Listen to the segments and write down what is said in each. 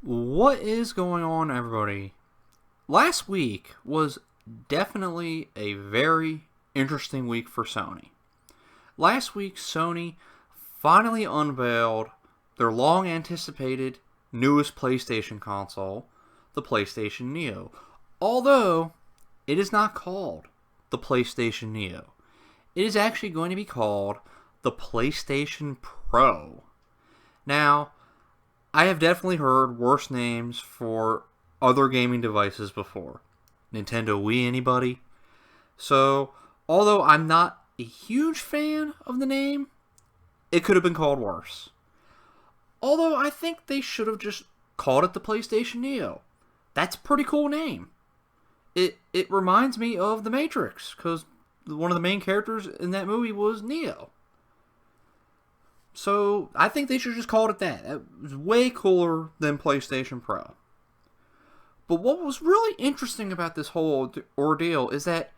What is going on, everybody? Last week was definitely a very interesting week for Sony. Last week, Sony finally unveiled their long-anticipated newest PlayStation console, the PlayStation Neo. Although, it is not called the PlayStation Neo. It is actually going to be called the PlayStation Pro. Now, I have definitely heard worse names for other gaming devices before. Nintendo Wii, anybody? So, although I'm not a huge fan of the name, it could have been called worse. Although I think they should have just called it the PlayStation Neo. That's a pretty cool name. It reminds me of The Matrix, because one of the main characters in that movie was Neo. So, I think they should just call it that. That was way cooler than PlayStation Pro. But what was really interesting about this whole ordeal is that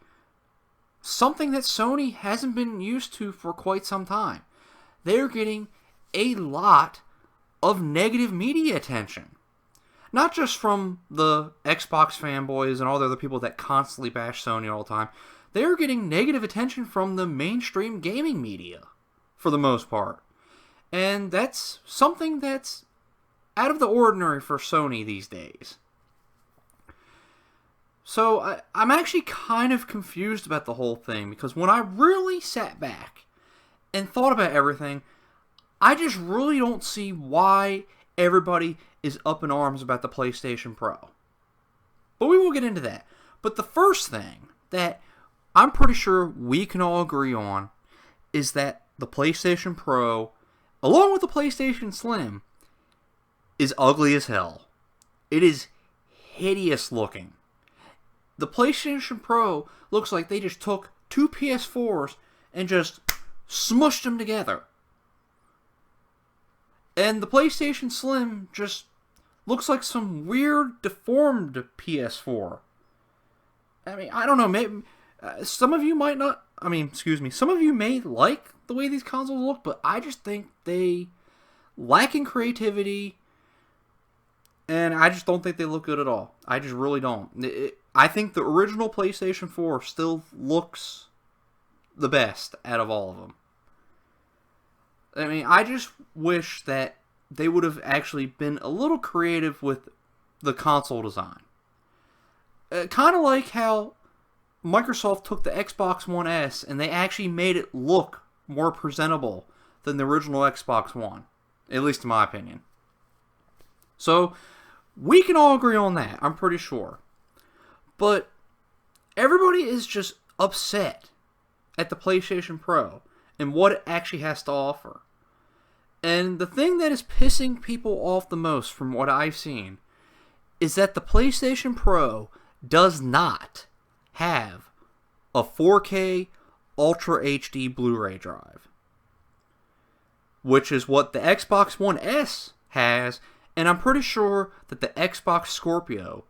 something that Sony hasn't been used to for quite some time. They're getting a lot of negative media attention. Not just from the Xbox fanboys and all the other people that constantly bash Sony all the time. They're getting negative attention from the mainstream gaming media, for the most part. And that's something that's out of the ordinary for Sony these days. So I'm actually kind of confused about the whole thing, because when I really sat back and thought about everything, I just really don't see why everybody is up in arms about the PlayStation Pro. But we will get into that. But the first thing that I'm pretty sure we can all agree on is that the PlayStation Pro, along with the PlayStation Slim, is ugly as hell. It is hideous looking. The PlayStation Pro looks like they just took two PS4s and just smushed them together. And the PlayStation Slim just looks like some weird, deformed PS4. I mean, I don't know, maybe some of you might not, some of you may like the way these consoles look, but I just think they lack in creativity, and I just don't think they look good at all. I just really don't. I think the original PlayStation 4 still looks the best out of all of them. I mean, I just wish that they would have actually been a little creative with the console design. Kind of like how Microsoft took the Xbox One S and they actually made it look more presentable than the original Xbox One. At least in my opinion. So, we can all agree on that, I'm pretty sure. But everybody is just upset at the PlayStation Pro and what it actually has to offer. And the thing that is pissing people off the most from what I've seen is that the PlayStation Pro does not have a 4K Ultra HD Blu-ray drive, which is what the Xbox One S has, and I'm pretty sure that the Xbox Scorpio,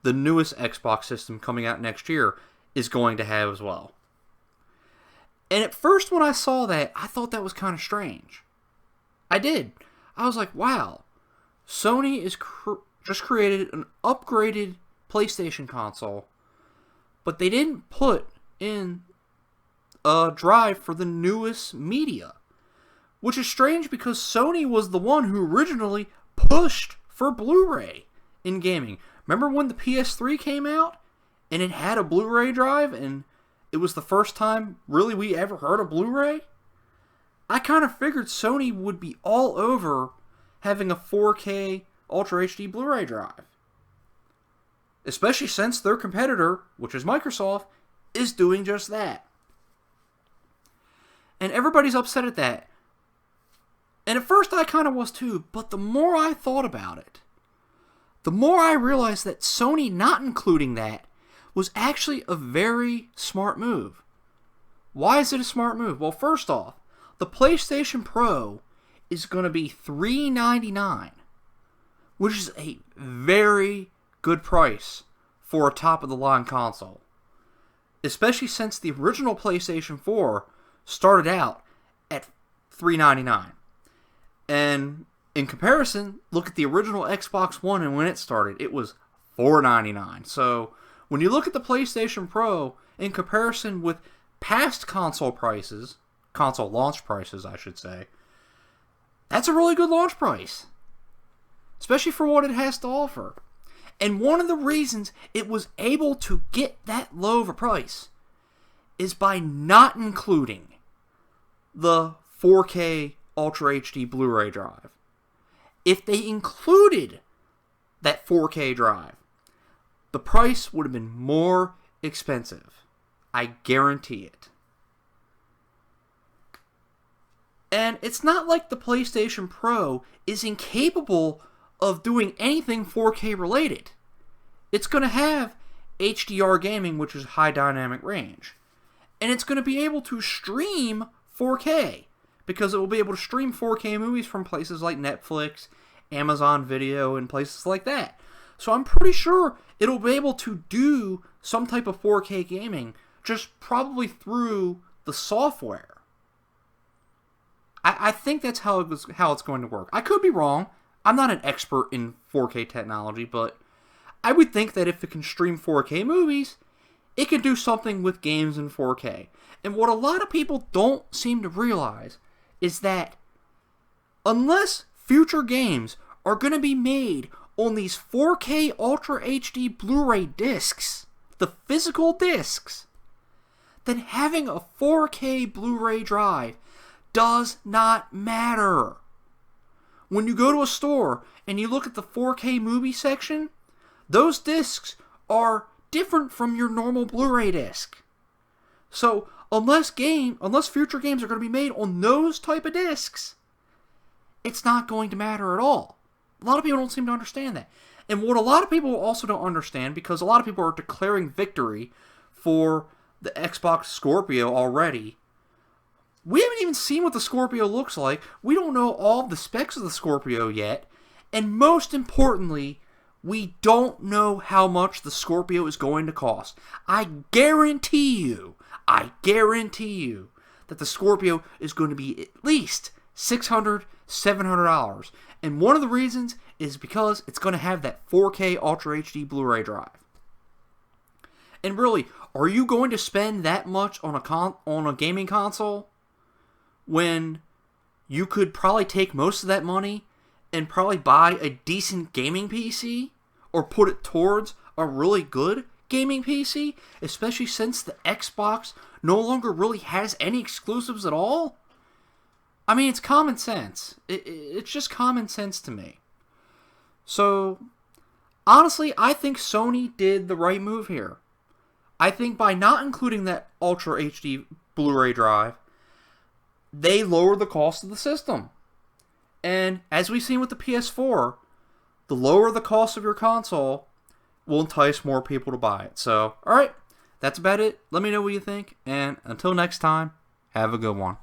the newest Xbox system coming out next year, is going to have as well. And at first when I saw that, I thought that was kind of strange. I did. I was like, wow, Sony is just created an upgraded PlayStation console, but they didn't put in a drive for the newest media. Which is strange because Sony was the one who originally pushed for Blu-ray in gaming. Remember when the PS3 came out and it had a Blu-ray drive and it was the first time really we ever heard of Blu-ray? I kind of figured Sony would be all over having a 4K Ultra HD Blu-ray drive. Especially since their competitor, which is Microsoft, is doing just that. And everybody's upset at that. And at first I kind of was too, but the more I thought about it, the more I realized that Sony not including that was actually a very smart move. Why is it a smart move? Well, first off, the PlayStation Pro is going to be $399, which is a very good price for a top-of-the-line console. Especially since the original PlayStation 4 started out at $399. And In comparison, look at the original Xbox One and when it started, it was $499. So when you look at the PlayStation Pro in comparison with past console prices, console launch prices, I should say, that's a really good launch price, especially for what it has to offer. And one of the reasons it was able to get that low of a price is by not including the 4K Ultra HD Blu-ray drive. If they included that 4K drive, the price would have been more expensive. I guarantee it. And it's not like the PlayStation Pro is incapable of doing anything 4K related. It's going to have HDR gaming, which is high dynamic range. And it's going to be able to stream 4K, because it will be able to stream 4K movies from places like Netflix, Amazon Video, and places like that. So I'm pretty sure it'll be able to do some type of 4K gaming, just probably through the software. I think that's how it's going to work. I could be wrong. I'm not an expert in 4K technology, but I would think that if it can stream 4K movies, it can do something with games in 4K. And what a lot of people don't seem to realize is that unless future games are going to be made on these 4K Ultra HD Blu-ray discs, the physical discs, then having a 4K Blu-ray drive does not matter. When you go to a store and you look at the 4K movie section, those discs are different from your normal Blu-ray disc. So unless future games are going to be made on those type of discs, it's not going to matter at all. A lot of people don't seem to understand that. And what a lot of people also don't understand, because a lot of people are declaring victory for the Xbox Scorpio already. We haven't even seen what the Scorpio looks like. We don't know all the specs of the Scorpio yet. And most importantly, we don't know how much the Scorpio is going to cost. I guarantee you that the Scorpio is going to be at least $600, $700. And one of the reasons is because it's going to have that 4K Ultra HD Blu-ray drive. And really, are you going to spend that much on a gaming console when you could probably take most of that money and probably buy a decent gaming PC, or put it towards a really good gaming PC, especially since the Xbox no longer really has any exclusives at all? I mean, it's common sense. It's just common sense to me. So, honestly, I think Sony did the right move here. I think by not including that Ultra HD Blu-ray drive, they lowered the cost of the system. And as we've seen with the PS4, the lower the cost of your console will entice more people to buy it. So, alright, that's about it. Let me know what you think. And until next time, have a good one.